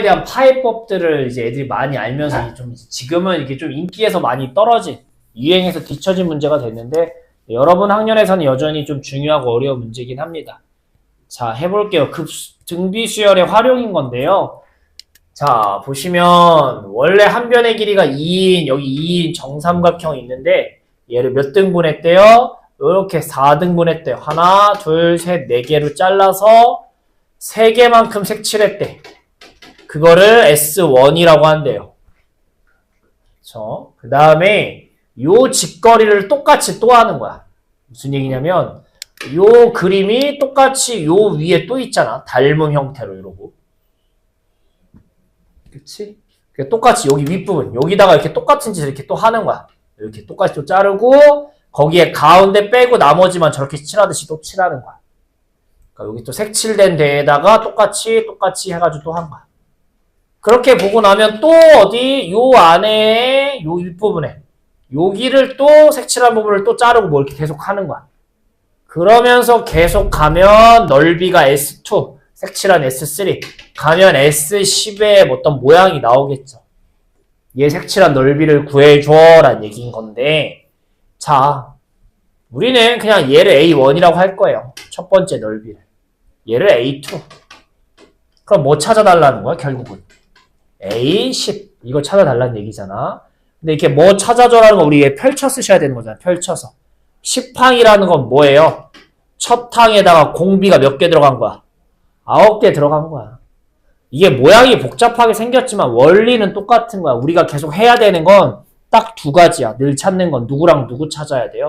대한 파해법들을 이제 애들이 많이 알면서 좀 지금은 이게 좀 인기에서 많이 떨어진, 유행에서 뒤처진 문제가 됐는데, 여러분 학년에서는 여전히 좀 중요하고 어려운 문제이긴 합니다. 자, 해볼게요. 등비수열의 활용인 건데요. 자, 보시면 원래 한 변의 길이가 2인, 여기 2인 정삼각형이 있는데 얘를 몇 등분했대요? 이렇게 4등분했대요. 하나, 둘, 셋, 네 개로 잘라서 3개만큼 색칠했대. 그거를 S1이라고 한대요. 그쵸? 그 다음에 요 직거리를 똑같이 또 하는 거야. 무슨 얘기냐면 요 그림이 똑같이 요 위에 또 있잖아. 닮은 형태로 이러고. 그치? 똑같이 여기 윗부분 여기다가 이렇게 똑같은 짓을 이렇게 또 하는 거야. 이렇게 똑같이 또 자르고 거기에 가운데 빼고 나머지만 저렇게 칠하듯이 또 칠하는 거야. 그러니까 여기 또 색칠된 데에다가 똑같이 해가지고 또 한 거야. 그렇게 보고 나면 또 어디 요 안에 요 윗부분에 여기를 또 색칠한 부분을 또 자르고 뭐 이렇게 계속 하는 거야. 그러면서 계속 가면 넓이가 S2, 색칠한 S3, 가면 S10의 어떤 모양이 나오겠죠. 얘 색칠한 넓이를 구해줘 라는 얘기인 건데, 자, 우리는 그냥 얘를 A1이라고 할 거예요. 첫 번째 넓이를. 얘를 A2. 그럼 뭐 찾아달라는 거야 결국은? A10 이거 찾아달라는 얘기잖아. 근데 이렇게 뭐 찾아줘라는 거 우리 얘 펼쳐 쓰셔야 되는 거잖아. 펼쳐서 10항이라는 건 뭐예요? 첫 항에다가 공비가 몇 개 들어간 거야? 9개 들어간 거야. 이게 모양이 복잡하게 생겼지만 원리는 똑같은 거야. 우리가 계속 해야 되는 건 딱 두 가지야. 늘 찾는 건 누구랑 누구 찾아야 돼요?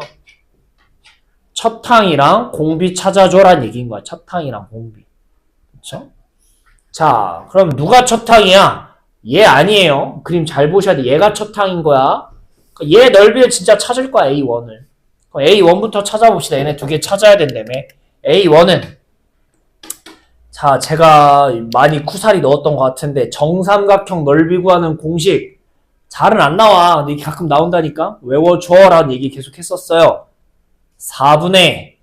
첫 항이랑 공비 찾아줘란 얘기인 거야. 첫 항이랑 공비. 그쵸? 자, 그럼 누가 첫 항이야? 얘 아니에요. 그림 잘 보셔야 돼. 얘가 첫 항인 거야. 얘 넓이를 진짜 찾을 거야, A1을. A1부터 찾아봅시다. 얘네 두 개 찾아야 된다며. A1은 자, 제가 많이 쿠사리 넣었던 것 같은데 정삼각형 넓이 구하는 공식 잘은 안 나와. 근데 이게 가끔 나온다니까. 외워줘라는 얘기 계속 했었어요. 4분의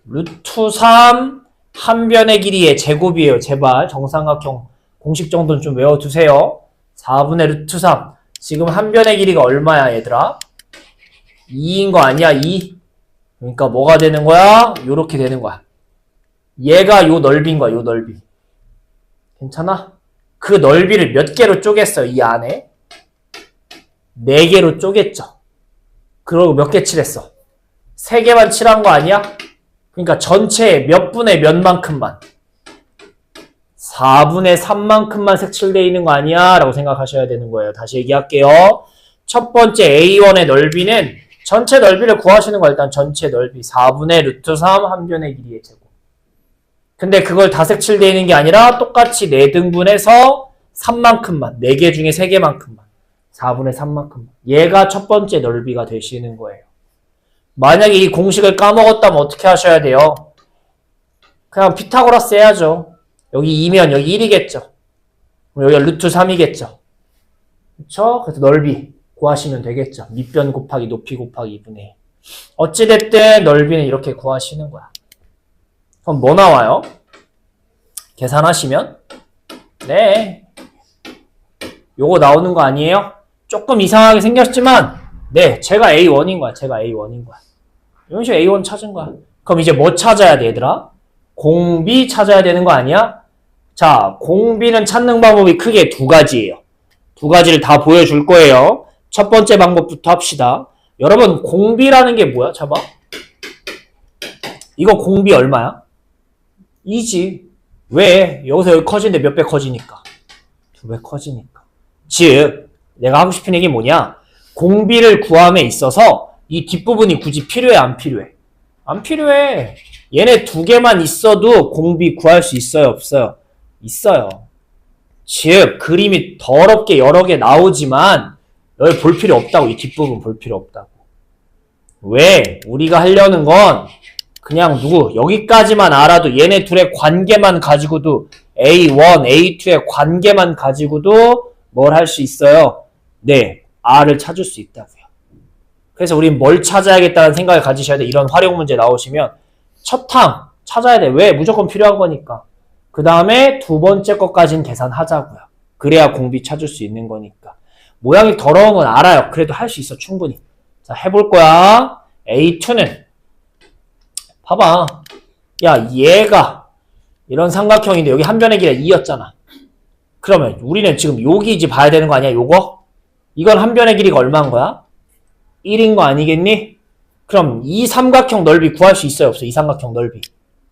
루트 3 한 변의 길이의 제곱이에요. 제발 정삼각형 공식 정도는 좀 외워두세요. 4분의 루트 3. 지금 한 변의 길이가 얼마야 얘들아? 2인 거 아니야? 2. 그러니까 뭐가 되는 거야? 요렇게 되는 거야. 얘가 요 넓이인 거야. 요 넓이. 괜찮아? 그 넓이를 몇 개로 쪼갰어요? 이 안에? 4개로 쪼갰죠. 그러고 몇 개 칠했어? 3개만 칠한 거 아니야? 그러니까 전체 몇 분의 몇만큼만? 4분의 3만큼만 색칠되어 있는 거 아니야? 라고 생각하셔야 되는 거예요. 다시 얘기할게요. 첫 번째 A1의 넓이는 전체 넓이를 구하시는 거야. 일단 전체 넓이 4분의 루트 3 한 변의 길이의 제곱. 근데 그걸 다 색칠되어 있는 게 아니라 똑같이 4등분해서 3만큼만, 4개 중에 3개만큼만, 4분의 3만큼만. 얘가 첫 번째 넓이가 되시는 거예요. 만약에 이 공식을 까먹었다면 어떻게 하셔야 돼요? 그냥 피타고라스 해야죠. 여기 2면 여기 1이겠죠. 여기가 루트 3이겠죠. 그쵸? 그래서 넓이 구하시면 되겠죠. 밑변 곱하기 높이 곱하기 2분의 1. 어찌됐든 넓이는 이렇게 구하시는 거야. 그럼 뭐 나와요? 계산하시면? 네. 요거 나오는 거 아니에요? 조금 이상하게 생겼지만, 네, 제가 A1인 거야. 제가 A1인 거야. 이런 식으로 A1 찾은 거야. 그럼 이제 뭐 찾아야 돼, 얘들아? 공비 찾아야 되는 거 아니야? 자, 공비는 찾는 방법이 크게 두 가지예요. 두 가지를 다 보여줄 거예요. 첫 번째 방법부터 합시다. 여러분, 공비라는 게 뭐야? 잡아. 이거 공비 얼마야? 2지. 왜? 여기서 여기 커지는데 몇 배 커지니까? 2배 커지니까. 즉, 내가 하고 싶은 얘기 뭐냐? 공비를 구함에 있어서 이 뒷부분이 굳이 필요해, 안 필요해? 안 필요해. 얘네 두 개만 있어도 공비 구할 수 있어요, 없어요? 있어요. 즉, 그림이 더럽게 여러 개 나오지만 여기 볼 필요 없다고. 이 뒷부분 볼 필요 없다고. 왜? 우리가 하려는 건 그냥 여기까지만 알아도 얘네 둘의 관계만 가지고도 A1, A2의 관계만 가지고도 뭘 할 수 있어요? 네, R을 찾을 수 있다고요. 그래서 우린 뭘 찾아야겠다는 생각을 가지셔야 돼. 이런 활용 문제 나오시면 첫 항 찾아야 돼. 왜? 무조건 필요한 거니까. 그 다음에 두 번째 것까지는 계산하자고요. 그래야 공비 찾을 수 있는 거니까. 모양이 더러운 건 알아요. 그래도 할 수 있어, 충분히. 자, 해볼 거야. A2는 봐봐. 야, 얘가 이런 삼각형인데 여기 한 변의 길이가 2였잖아. 그러면 우리는 지금 여기 이제 봐야 되는 거 아니야, 요거? 이건 한 변의 길이가 얼마인 거야? 1인 거 아니겠니? 그럼 이 삼각형 넓이 구할 수 있어요, 없어? 이 삼각형 넓이.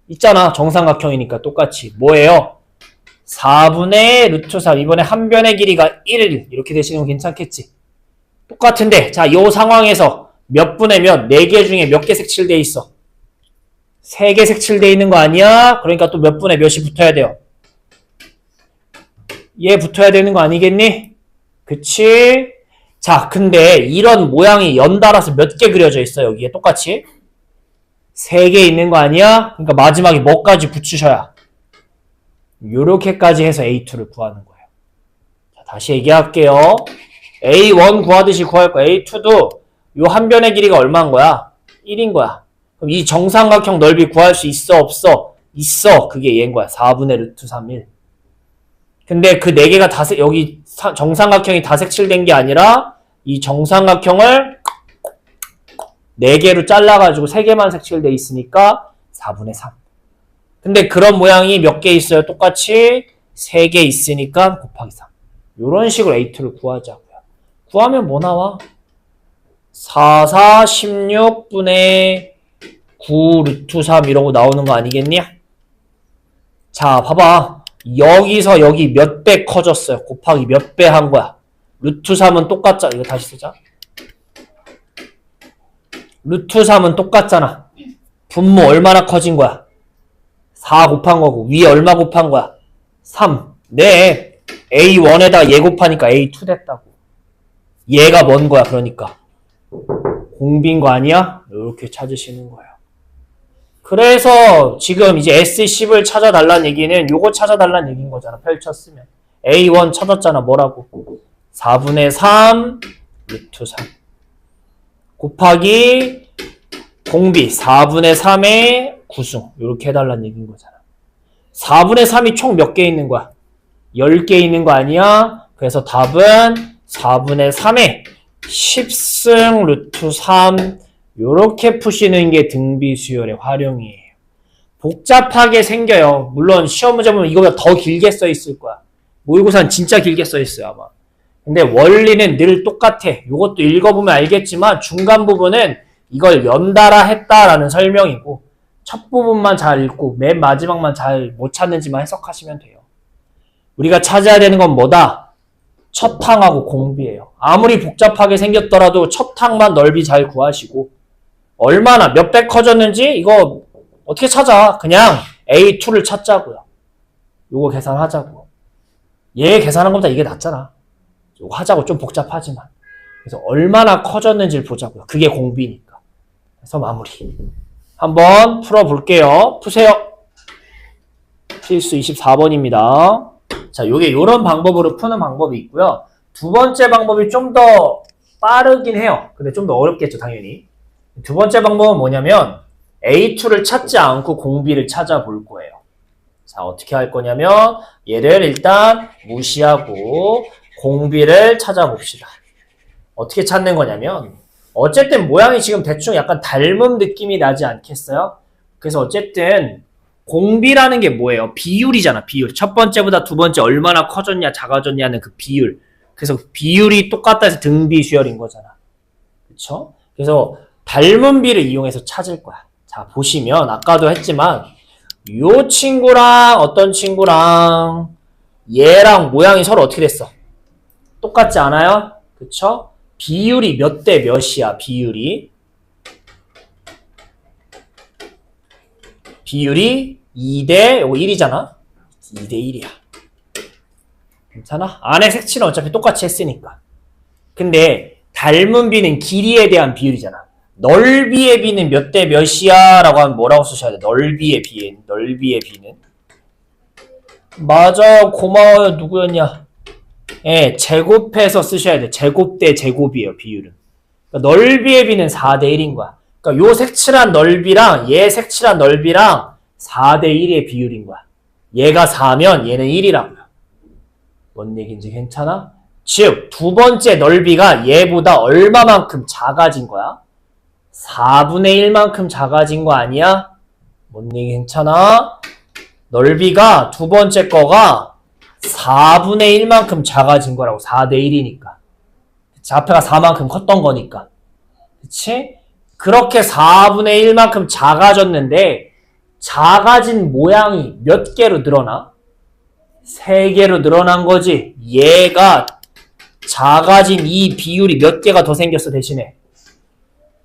있잖아, 정삼각형이니까 똑같이. 뭐예요? 4분의 루트 3. 이번에 한 변의 길이가 1. 이렇게 되시는 건 괜찮겠지? 똑같은데, 자, 요 상황에서 몇 분의 몇, 4개 중에 몇 개 색칠돼 있어? 3개 색칠돼 있는 거 아니야? 그러니까 또 몇 분의 몇이 붙어야 돼요? 얘 붙어야 되는 거 아니겠니? 그치? 자, 근데 이런 모양이 연달아서 몇 개 그려져 있어, 여기에 똑같이? 3개 있는 거 아니야? 그러니까 마지막에 뭐까지 붙이셔야? 요렇게까지 해서 A2를 구하는 거예요. 자, 다시 얘기할게요. A1 구하듯이 구할 거야. A2도 요 한 변의 길이가 얼마인 거야? 1인 거야. 그럼 이 정삼각형 넓이 구할 수 있어, 없어? 있어. 그게 얘인 거야. 4분의 루트 3, 1. 근데 그 4개가 다 여기 정삼각형이 다 색칠된 게 아니라 이 정삼각형을 4개로 잘라가지고 3개만 색칠돼 있으니까 4분의 3. 근데 그런 모양이 몇 개 있어요? 똑같이 3개 있으니까 곱하기 3. 이런 식으로 A2를 구하자고요. 구하면 뭐 나와? 4, 16분의 9 루트 3 이러고 나오는 거 아니겠니? 자, 봐봐. 여기서 여기 몇 배 커졌어요? 곱하기 몇 배 한 거야? 루트 3은 똑같잖아. 이거 다시 쓰자. 루트 3은 똑같잖아. 분모 얼마나 커진 거야? 4 곱한 거고 위에 얼마 곱한 거야? 3. 네. A1에다 얘 곱하니까 A2 됐다고. 얘가 뭔 거야? 그러니까 공비인 거 아니야? 이렇게 찾으시는 거예요. 그래서 지금 이제 S10을 찾아달라는 얘기는 요거 찾아달라는 얘기인 거잖아. 펼쳤으면. A1 찾았잖아. 뭐라고? 4분의 3 루트 3 곱하기 공비 4분의 3의 구승. 이렇게 해달라는 얘기인 거잖아. 4분의 3이 총 몇 개 있는 거야? 10개 있는 거 아니야? 그래서 답은 4분의 3의 10승 루트 3 요렇게 푸시는 게 등비수열의 활용이에요. 복잡하게 생겨요. 물론 시험 문제 보면 이거보다 더 길게 써 있을 거야. 모의고사는 진짜 길게 써 있어요, 아마. 근데 원리는 늘 똑같아. 이것도 읽어보면 알겠지만 중간 부분은 이걸 연달아 했다라는 설명이고 첫 부분만 잘 읽고 맨 마지막만 잘 못 찾는지만 해석하시면 돼요. 우리가 찾아야 되는 건 뭐다? 첫 항하고 공비예요. 아무리 복잡하게 생겼더라도 첫 항만 넓이 잘 구하시고 얼마나 몇 배 커졌는지 이거 어떻게 찾아? 그냥 A2를 찾자고요. 요거 계산하자고. 얘 계산한 것보다 이게 낫잖아. 요거 하자고. 좀 복잡하지만. 그래서 얼마나 커졌는지를 보자고요. 그게 공비니까. 그래서 마무리. 한번 풀어볼게요. 푸세요. 필수 24번입니다. 자, 요게 요런 방법으로 푸는 방법이 있고요. 두 번째 방법이 좀 더 빠르긴 해요. 근데 좀 더 어렵겠죠, 당연히. 두 번째 방법은 뭐냐면 A2를 찾지 않고 공비를 찾아볼 거예요. 자, 어떻게 할 거냐면 얘를 일단 무시하고 공비를 찾아봅시다. 어떻게 찾는 거냐면 어쨌든 모양이 지금 대충 약간 닮은 느낌이 나지 않겠어요? 그래서 어쨌든 공비라는 게 뭐예요? 비율이잖아, 비율. 첫 번째보다 두 번째 얼마나 커졌냐, 작아졌냐는 그 비율. 그래서 비율이 똑같다 해서 등비수열인 거잖아. 그쵸? 그래서 닮은 비를 이용해서 찾을 거야. 자, 보시면 아까도 했지만 요 친구랑 어떤 친구랑 얘랑 모양이 서로 어떻게 됐어? 똑같지 않아요? 그쵸? 비율이 몇 대 몇이야, 비율이. 비율이 2대, 요거 1이잖아? 2대 1이야. 괜찮아? 안에 색칠은 어차피 똑같이 했으니까. 근데 닮은 비는 길이에 대한 비율이잖아. 넓이의 비는 몇 대 몇이야? 라고 하면 뭐라고 쓰셔야 돼? 넓이의 비는. 맞아, 고마워요. 누구였냐? 예, 제곱해서 쓰셔야 돼. 제곱 대 제곱이에요, 비율은. 그러니까 넓이의 비는 4대 1인 거야. 그러니까 요 색칠한 넓이랑 얘 색칠한 넓이랑 4대 1의 비율인 거야. 얘가 4면 얘는 1이라고요. 뭔 얘기인지 괜찮아? 즉, 두 번째 넓이가 얘보다 얼마만큼 작아진 거야? 4분의 1만큼 작아진 거 아니야? 뭔 얘기 괜찮아? 넓이가 두 번째 거가 4분의 1만큼 작아진 거라고. 4대 1이니까. 그치? 앞에가 4만큼 컸던 거니까. 그치? 그렇게 4분의 1만큼 작아졌는데 작아진 모양이 몇 개로 늘어나? 3개로 늘어난 거지. 얘가 작아진 이 비율이 몇 개가 더 생겼어 대신에.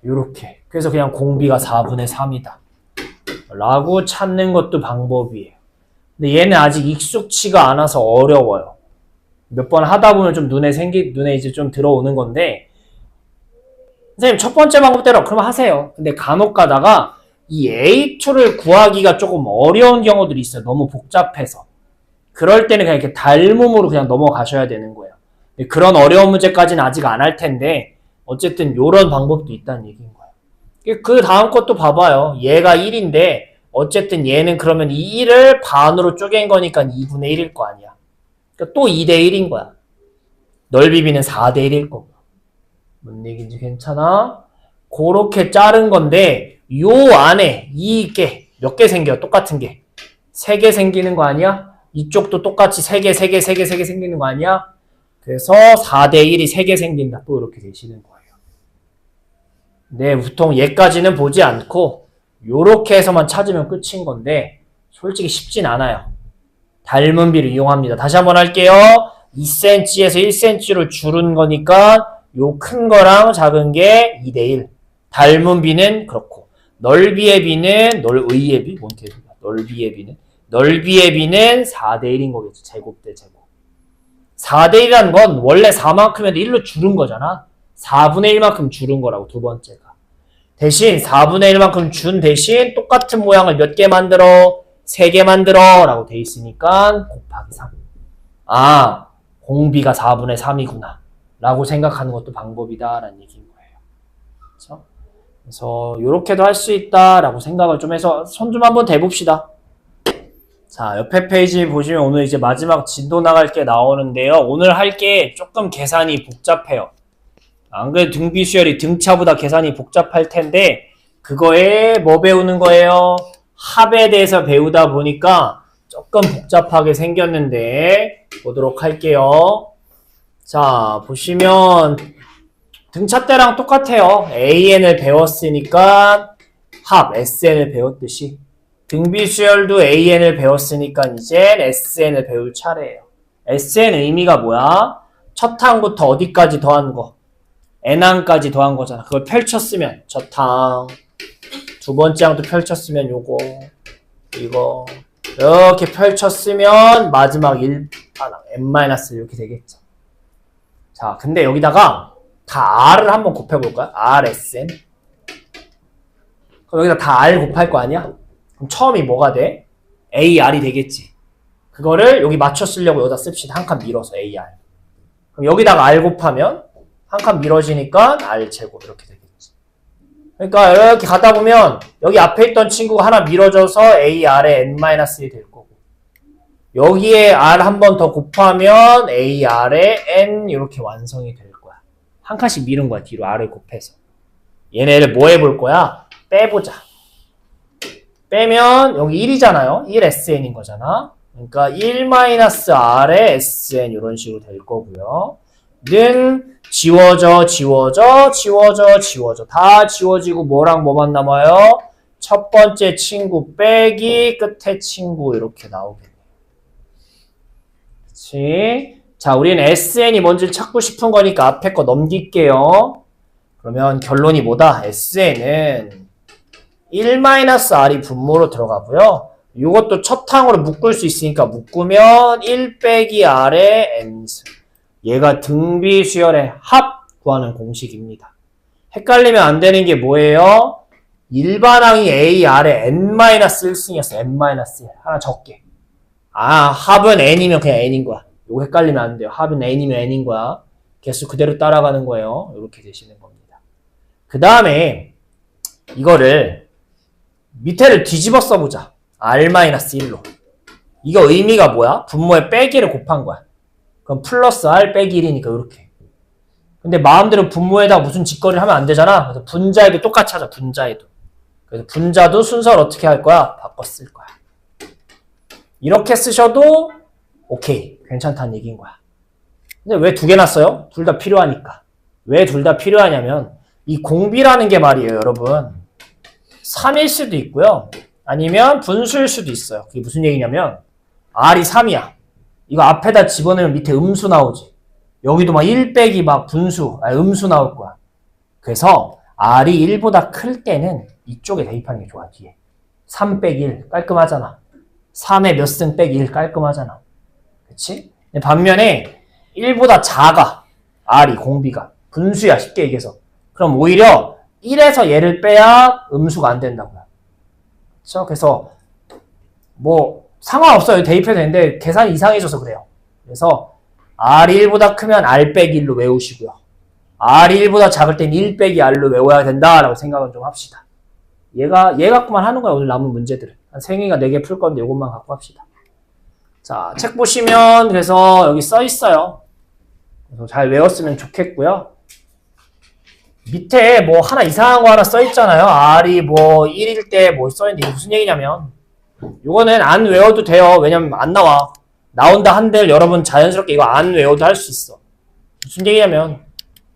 요렇게. 그래서 그냥 공비가 4분의 3이다. 라고 찾는 것도 방법이에요. 근데 얘는 아직 익숙치가 않아서 어려워요. 몇 번 하다 보면 좀 눈에 이제 좀 들어오는 건데, 선생님 첫 번째 방법대로 그럼 하세요. 근데 간혹 가다가 이 A2를 구하기가 조금 어려운 경우들이 있어요. 너무 복잡해서. 그럴 때는 그냥 이렇게 닮음으로 그냥 넘어가셔야 되는 거예요. 그런 어려운 문제까지는 아직 안 할 텐데, 어쨌든 요런 방법도 있다는 얘기인 거예요. 그 다음 것도 봐봐요. 얘가 1인데 어쨌든 얘는 그러면 이 1을 반으로 쪼갠 거니까 2분의 1일 거 아니야. 그러니까 또 2대 1인 거야. 넓이 B는 4대 1일 거고. 뭔 얘기인지 괜찮아? 그렇게 자른 건데 요 안에 이게 몇 개 생겨? 똑같은 게 3개 생기는 거 아니야? 이쪽도 똑같이 3개 생기는 거 아니야? 그래서 4대 1이 3개 생긴다. 또 이렇게 되시는 거예요. 네, 보통 얘까지는 보지 않고 요렇게 해서만 찾으면 끝인 건데 솔직히 쉽진 않아요. 닮은 비를 이용합니다. 다시 한번 할게요. 2cm에서 1cm를 줄은 거니까 요 큰 거랑 작은 게 2대1. 닮은 비는 그렇고 넓이의 비는 의의 비? 뭔 개소리야. 넓이의 비는 4대1인 거겠죠. 제곱 대 제곱. 4대1이라는 건 원래 4만큼 해도 1로 줄은 거잖아. 4분의 1만큼 줄은 거라고 두 번째가. 대신 4분의 1만큼 준 대신 똑같은 모양을 몇 개 만들어? 3개 만들어 라고 돼 있으니까 곱하기 3. 아, 공비가 4분의 3이구나 라고 생각하는 것도 방법이다 라는 얘기인 거예요. 그렇죠? 그래서 이렇게도 할 수 있다 라고 생각을 좀 해서 손 좀 한번 대봅시다. 자, 옆에 페이지 보시면 오늘 이제 마지막 진도 나갈 게 나오는데요. 오늘 할 게 조금 계산이 복잡해요. 안 그래도 등비수열이 등차보다 계산이 복잡할 텐데 그거에 뭐 배우는 거예요? 합에 대해서 배우다 보니까 조금 복잡하게 생겼는데 보도록 할게요. 자, 보시면 등차 때랑 똑같아요. AN을 배웠으니까 합, SN을 배웠듯이 등비수열도 AN을 배웠으니까 이제 SN을 배울 차례예요. SN 의미가 뭐야? 첫 항부터 어디까지 더한 거? N항까지 더한 거잖아. 그걸 펼쳤으면 첫 항, 두 번째 항도 펼쳤으면 요거, 이거 이렇게 펼쳤으면 마지막 1항, N- 이렇게 되겠죠. 자, 근데 여기다가 다 R을 한번 곱해볼까요? RSN. 그럼 여기다 다 R 곱할 거 아니야? 그럼 처음이 뭐가 돼? AR이 되겠지. 그거를 여기 맞춰 쓰려고 여기다 씁시다. 한 칸 밀어서 AR. 그럼 여기다가 R 곱하면 한 칸 밀어지니까 R제곱 이렇게 되겠지. 그러니까 이렇게 가다 보면 여기 앞에 있던 친구가 하나 밀어져서 AR의 N-1이 될 거고 여기에 R 한 번 더 곱하면 AR의 N 이렇게 완성이 될 거야. 한 칸씩 미는 거야. 뒤로 R을 곱해서. 얘네를 뭐 해볼 거야? 빼보자. 빼면 여기 1이잖아요. 1SN인 거잖아. 그러니까 1-R의 SN 이런 식으로 될 거고요. 는 지워져 다 지워지고 뭐랑 뭐만 남아요? 첫 번째 친구 빼기 끝에 친구 이렇게 나오겠네요. 그치? 자, 우리는 SN이 뭔지를 찾고 싶은 거니까 앞에 거 넘길게요. 그러면 결론이 뭐다? SN은 1-R이 분모로 들어가고요. 이것도 첫 항으로 묶을 수 있으니까 묶으면 1 빼기 R의 N승. 얘가 등비수열의 합 구하는 공식입니다. 헷갈리면 안 되는 게 뭐예요? 일반항이 AR의 N-1승이었어. N-1. 하나 적게. 아, 합은 N이면 그냥 N인 거야. 이거 헷갈리면 안 돼요. 합은 N이면 N인 거야. 개수 그대로 따라가는 거예요. 이렇게 되시는 겁니다. 그 다음에 이거를 밑에를 뒤집어 써보자. R-1로. 이거 의미가 뭐야? 분모에 빼기를 곱한 거야. 그럼 플러스 R 빼기 1이니까 이렇게. 근데 마음대로 분모에다 무슨 짓거리를 하면 안 되잖아. 그래서 분자에도 똑같이 하자. 분자에도. 그래서 분자도 순서를 어떻게 할 거야? 바꿔 쓸 거야. 이렇게 쓰셔도 오케이. 괜찮다는 얘기인 거야. 근데 왜 두 개나 써요? 둘 다 필요하니까. 왜 둘 다 필요하냐면 이 공비라는 게 말이에요, 여러분. 3일 수도 있고요. 아니면 분수일 수도 있어요. 그게 무슨 얘기냐면 R이 3이야. 이거 앞에다 집어넣으면 밑에 음수 나오지. 여기도 막 1 빼기 막 분수, 음수 나올 거야. 그래서 R이 1보다 클 때는 이쪽에 대입하는 게 좋아, 뒤에. 3 빼기 1 깔끔하잖아. 3의 몇 승 빼기 1 깔끔하잖아. 그치? 반면에 1보다 작아. R이 공비가. 분수야, 쉽게 얘기해서. 그럼 오히려 1에서 얘를 빼야 음수가 안 된다고요. 그쵸? 그래서 뭐 상관없어요. 대입해도 되는데 계산이 이상해져서 그래요. 그래서 R이 1보다 크면 R 빼기 1로 외우시고요. R이 1보다 작을 땐 1 빼기 R로 외워야 된다라고 생각은 좀 합시다. 얘 갖고만 하는 거야, 오늘 남은 문제들은. 한 3개가 4개 풀 건데 이것만 갖고 합시다. 자, 책 보시면 그래서 여기 써 있어요. 그래서 잘 외웠으면 좋겠고요. 밑에 뭐 하나 이상한 거 하나 써 있잖아요. R이 뭐 1일 때 뭐 써 있는데 이게 무슨 얘기냐면 이거는 안 외워도 돼요. 왜냐면 안 나와. 나온다 한들 여러분 자연스럽게 이거 안 외워도 할 수 있어. 무슨 얘기냐면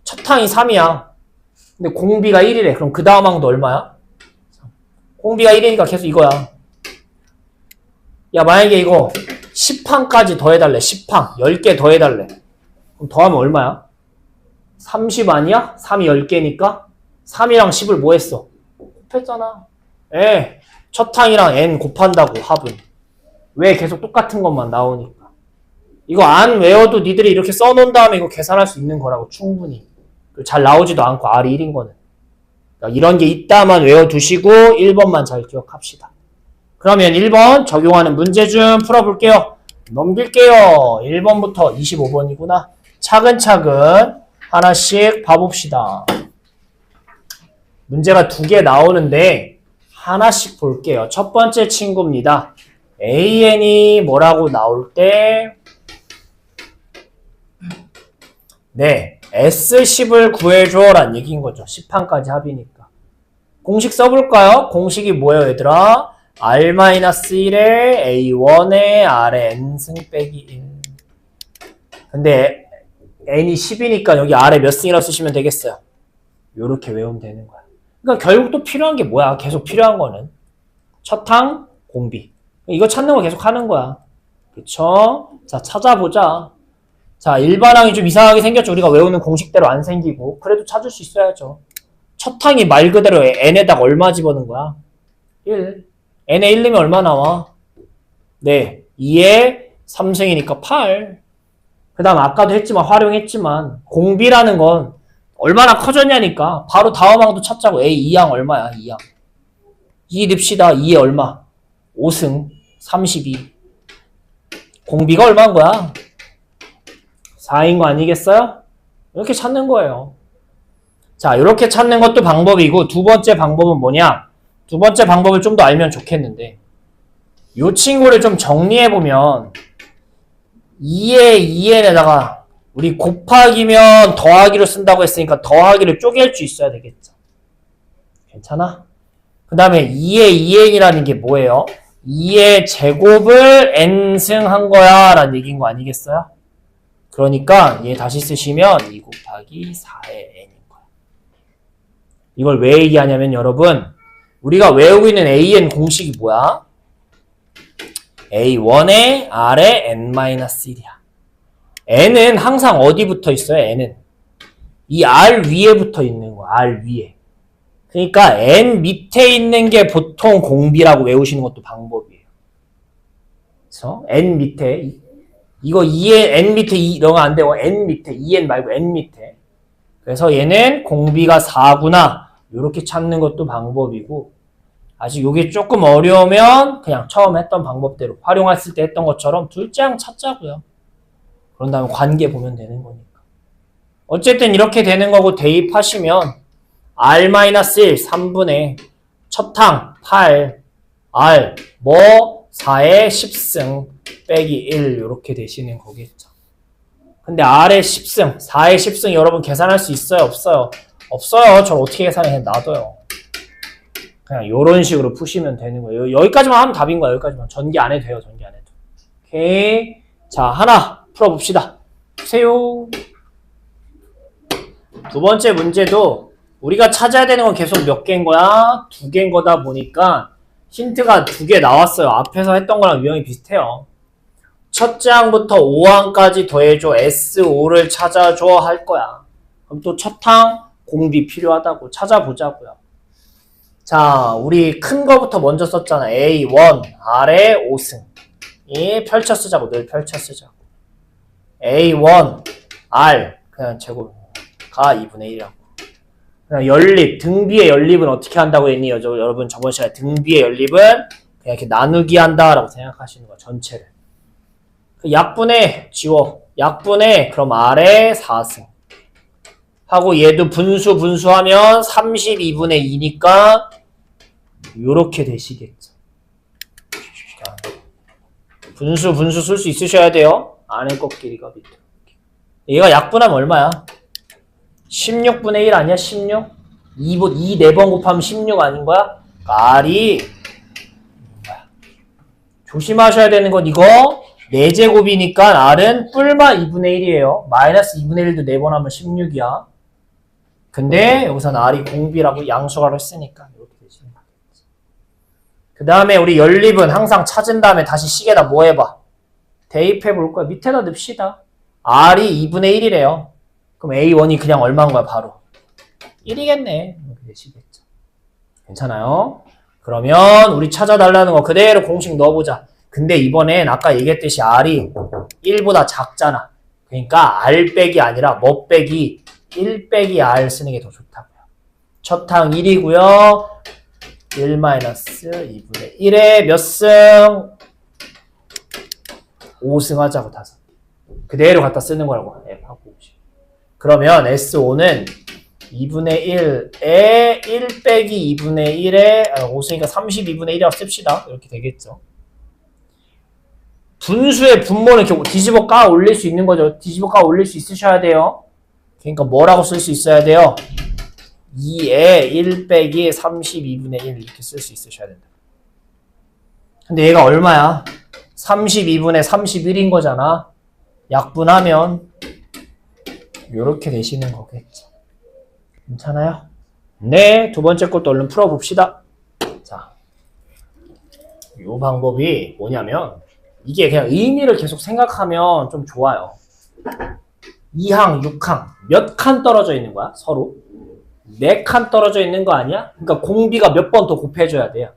첫 항이 3이야. 근데 공비가 1이래. 그럼 그 다음 항도 얼마야? 공비가 1이니까 계속 이거야. 야, 만약에 이거 10항까지 더해달래. 10항. 10개 더해달래. 그럼 더하면 얼마야? 30 아니야? 3이 10개니까? 3이랑 10을 뭐 했어? 곱했잖아. 첫 항이랑 n 곱한다고, 합은. 왜 계속 똑같은 것만 나오니까. 이거 안 외워도 니들이 이렇게 써놓은 다음에 이거 계산할 수 있는 거라고, 충분히. 잘 나오지도 않고, R이 1인 거는. 그러니까 이런 게 있다만 외워두시고 1번만 잘 기억합시다. 그러면 1번 적용하는 문제 좀 풀어볼게요. 넘길게요. 1번부터 25번이구나. 차근차근 하나씩 봐봅시다. 문제가 2개 나오는데 하나씩 볼게요. 첫 번째 친구입니다. AN이 뭐라고 나올 때 네, S10을 구해줘 라는 얘기인 거죠. 10항까지 합이니까. 공식 써볼까요? 공식이 뭐예요, 얘들아? R-1에 A1에 R에 N승 빼기 1. 근데 N이 10이니까 여기 R에 몇 승이라고 쓰시면 되겠어요. 요렇게 외우면 되는 거야. 그러니까 결국 또 필요한 게 뭐야? 계속 필요한 거는 첫 항, 공비. 이거 찾는 거 계속 하는 거야. 그쵸? 자, 찾아보자. 자, 일반항이 좀 이상하게 생겼죠. 우리가 외우는 공식대로 안 생기고. 그래도 찾을 수 있어야죠. 첫 항이 말 그대로 n에다가 얼마 집어넣은 거야? 1. n에 1 넣으면 얼마 나와? 네. 2에 3승이니까 8. 그 다음 아까도 했지만 활용했지만 공비라는 건 얼마나 커졌냐니까 바로 다음 항도 찾자고. A 2항 얼마야? 2항. 2 넣읍시다. 2에 얼마? 5승 32. 공비가 얼마인 거야? 4인 거 아니겠어요? 이렇게 찾는 거예요. 자, 이렇게 찾는 것도 방법이고 두 번째 방법은 뭐냐? 두 번째 방법을 좀 더 알면 좋겠는데 이 친구를 좀 정리해보면 2에 2n에다가 우리 곱하기면 더하기로 쓴다고 했으니까 더하기를 쪼갤 수 있어야 되겠죠. 괜찮아? 그 다음에 2에 2n이라는 게 뭐예요? 2의 제곱을 n승 한 거야 라는 얘기인 거 아니겠어요? 그러니까 얘 다시 쓰시면 2 곱하기 4의 n인 거야. 이걸 왜 얘기하냐면 여러분 우리가 외우고 있는 an 공식이 뭐야? a1에 r에 n-1이야. n은 항상 어디 붙어 있어요? n은 이 r 위에 붙어 있는 거야. r 위에. 그러니까 n 밑에 있는 게 보통 공비라고 외우시는 것도 방법이에요. 그래서 n 밑에 이거 2n n 밑에 이러면 안 되고 n 밑에 2n 말고 n 밑에. 그래서 얘는 공비가 4구나. 이렇게 찾는 것도 방법이고 아직 요게 조금 어려우면 그냥 처음 했던 방법대로 활용했을 때 했던 것처럼 둘째 항 찾자고요. 그런 다음에 관계 보면 되는 거니까. 어쨌든 이렇게 되는 거고 대입하시면 R-1 3분의 첫 항 8 R 뭐 4의 10승 빼기 1 이렇게 되시는 거겠죠. 근데 R의 10승, 4의 10승 여러분 계산할 수 있어요? 없어요? 없어요. 저를 어떻게 계산해? 그냥 놔둬요. 그냥 이런 식으로 푸시면 되는 거예요. 여기까지만 하면 답인 거야. 여기까지만. 전개 안 해도 돼요. 전개 안 해도. 오케이. 자, 하나 풀어봅시다. 보세요. 두 번째 문제도 우리가 찾아야 되는 건 계속 몇 개인 거야? 2개인 거다 보니까 힌트가 2개 나왔어요. 앞에서 했던 거랑 유형이 비슷해요. 첫째 항부터 5항까지 더해줘. S5를 찾아줘 할 거야. 그럼 또 첫 항 공비 필요하다고 찾아보자고요. 자, 우리 큰 거부터 먼저 썼잖아. A1, R의 5승. 펼쳐 쓰자고. 늘 펼쳐 쓰자고. A1, R 그냥 제곱가 2분의 1이라고. 그냥 연립, 등비의 연립은 어떻게 한다고 했니? 여러분 저번 시간에 등비의 연립은 그냥 이렇게 나누기 한다라고 생각하시는 거야. 전체를. 약분의 지워. 약분의 그럼 R의 4승. 하고 얘도 분수하면 32분의 2니까 요렇게 되시겠죠. 분수 쓸 수 있으셔야 돼요. 안에 것 길이가 밑에. 얘가 약분하면 얼마야? 16분의 1 아니야? 16? 2 4번 곱하면 16 아닌 거야? R이 조심하셔야 되는 건 이거 4제곱이니까 R은 뿔마 2분의 1이에요. 마이너스 2분의 1도 4번 하면 16이야. 근데 여기서는 R이 공비라고 양수가로 했으니까 이렇게 되시는 거겠지. 그 다음에 우리 연립은 항상 찾은 다음에 다시 식에다 뭐 해봐? 대입해 볼 거야. 밑에다 넣읍시다. R이 2분의 1이래요. 그럼 A1이 그냥 얼마인 거야 바로? 1이겠네. 이렇게 되시겠죠. 괜찮아요? 그러면 우리 찾아달라는 거 그대로 공식 넣어보자. 근데 이번엔 아까 얘기했듯이 R이 1보다 작잖아. 그러니까 R 빼기 아니라 뭐 빼기 1 빼기 R 쓰는 게 더 좋다고요. 첫 항 1이고요. 1 마이너스 2분의 1에 몇 승? 5승 하자고 5개. 그대로 갖다 쓰는 거라고. F하고 50. 그러면 S5는 2분의 1에 1 빼기 2분의 1에 5승이니까 32분의 1이라고 씁시다. 이렇게 되겠죠. 분수의 분모는 이렇게 뒤집어 까 올릴 수 있는 거죠. 뒤집어 까 올릴 수 있으셔야 돼요. 그러니까 뭐라고 쓸 수 있어야 돼요? 2에 1 빼기 32분의 1 이렇게 쓸 수 있으셔야 된다. 근데 얘가 얼마야? 32분의 31인 거잖아. 약분하면 이렇게 되시는 거겠죠. 괜찮아요? 네, 두 번째 것도 얼른 풀어봅시다. 자, 이 방법이 뭐냐면 이게 그냥 의미를 계속 생각하면 좀 좋아요. 2항, 6항 몇 칸 떨어져 있는 거야? 서로 4칸 떨어져 있는 거 아니야? 그러니까 공비가 몇 번 더 곱해줘야 돼요.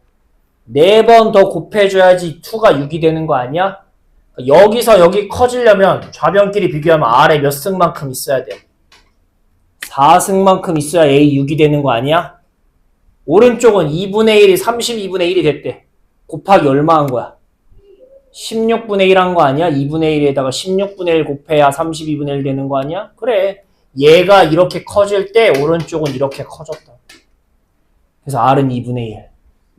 4번 더 곱해줘야지 2가 6이 되는 거 아니야? 여기서 여기 커지려면 좌변끼리 비교하면 R에 몇 승만큼 있어야 돼요? 4승만큼 있어야 A 6이 되는 거 아니야? 오른쪽은 2분의 1이 32분의 1이 됐대. 곱하기 얼마 한 거야? 16분의 1 한 거 아니야? 2분의 1에다가 16분의 1 곱해야 32분의 1 되는 거 아니야? 그래. 얘가 이렇게 커질 때 오른쪽은 이렇게 커졌다. 그래서 R은 2분의 1.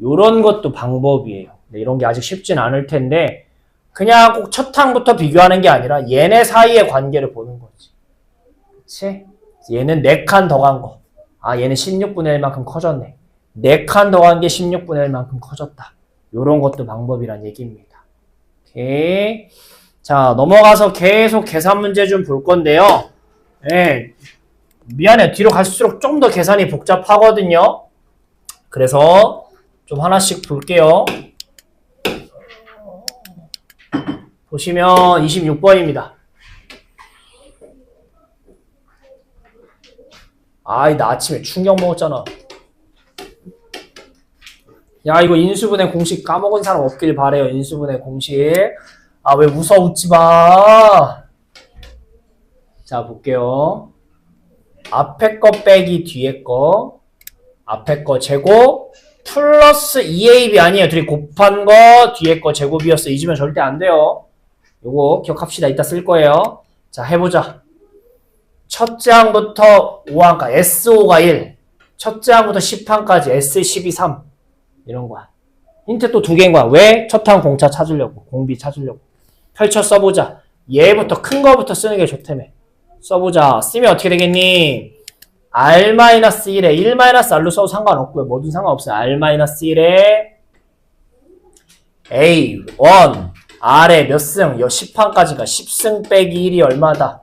요런 것도 방법이에요. 네, 이런 게 아직 쉽진 않을 텐데 그냥 꼭 첫 항부터 비교하는 게 아니라 얘네 사이의 관계를 보는 거지. 그치? 얘는 4칸 더 간 거. 아, 얘는 16분의 1만큼 커졌네. 4칸 더 간 게 16분의 1만큼 커졌다. 요런 것도 방법이란 얘기입니다. 오케이. 자, 넘어가서 계속 계산 문제 좀 볼 건데요. 네, 미안해. 뒤로 갈수록 좀 더 계산이 복잡하거든요. 그래서 좀 하나씩 볼게요. 보시면 26번입니다. 아이, 나 아침에 충격 먹었잖아. 야, 이거 인수분해 공식 까먹은 사람 없길 바래요. 인수분해 공식. 아, 왜 웃어? 웃지 마. 자, 볼게요. 앞에 거 빼기 뒤에 거. 앞에 거 제곱 플러스 2AB 아니에요. 둘이 곱한 거 뒤에 거 제곱이었어. 잊으면 절대 안 돼요. 요거 기억합시다. 이따 쓸 거예요. 자, 해보자. 첫째 항부터 5항까지 S5가 1. 첫째 항부터 10항까지 S12, 3. 이런 거야. 힌트 또 두 개인 거야. 왜? 첫항 공차 찾으려고. 공비 찾으려고. 펼쳐 써보자. 얘부터 큰 거부터 쓰는 게 좋다며. 써보자. 쓰면 어떻게 되겠니? R-1에 1-R로 써도 상관없고요. 뭐든 상관없어요. R-1에 A1 R에 몇 승? 10항까지가 10승 빼기 1이 얼마다?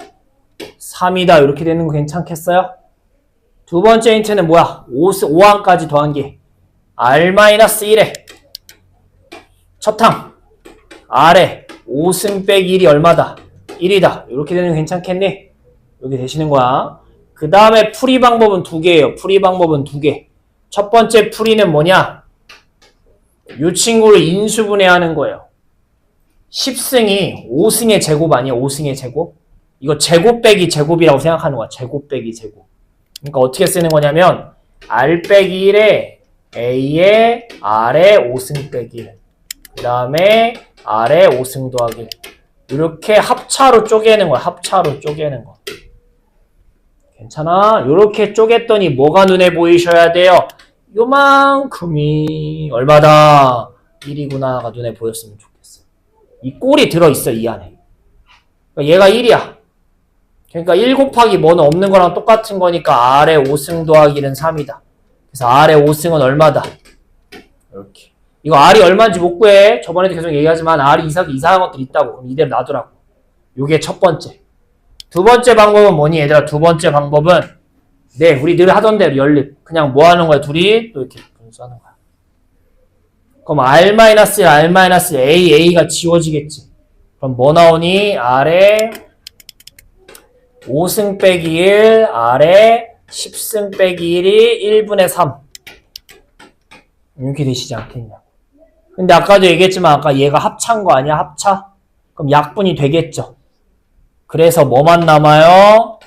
3이다. 이렇게 되는 거 괜찮겠어요? 두 번째 힌트는 뭐야? 5항까지 더한 게 R-1에 첫항 R에 5승 빼기 1이 얼마다? 1이다. 이렇게 되는 거 괜찮겠니? 이렇게 되시는 거야. 그 다음에 풀이 방법은 두 개예요. 풀이 방법은 두 개. 첫 번째 풀이는 뭐냐? 이 친구를 인수분해하는 거예요. 10승이 5승의 제곱 아니야? 5승의 제곱? 이거 제곱 빼기 제곱이라고 생각하는 거야. 제곱 빼기 제곱. 그러니까 어떻게 쓰는 거냐면 R 빼기 1에 A에 R에 5승 빼기 1. 그 다음에 R에 5승 더하기 1. 이렇게 합차로 쪼개는 거야. 합차로 쪼개는 거. 괜찮아? 이렇게 쪼갰더니 뭐가 눈에 보이셔야 돼요? 요만큼이 얼마다? 1이구나가 눈에 보였으면 좋겠어. 이 꼴이 들어있어, 이 안에. 그러니까 얘가 1이야. 그러니까 1 곱하기 뭐는 없는 거랑 똑같은 거니까 R의 5승 더하기 1은 3이다. 그래서 R의 5승은 얼마다? 이렇게. 이거 R이 얼마인지 못 구해. 저번에도 계속 얘기하지만 R이 이상한 것들이 있다고. 그럼 이대로 놔두라고. 요게 첫 번째. 두 번째 방법은 뭐니 얘들아? 두 번째 방법은 우리 늘 하던 대로 연립. 그냥 뭐 하는 거야? 둘이 또 이렇게 분수하는 거야. 그럼 R-1, R-A, A가 지워지겠지. 그럼 뭐 나오니? R에 5승 빼기 1, R에 10승 빼기 1이 1분의 3. 이렇게 되시지 않겠냐. 근데 아까도 얘기했지만 아까 얘가 합차인 거 아니야? 합차? 그럼 약분이 되겠죠. 그래서 뭐만 남아요?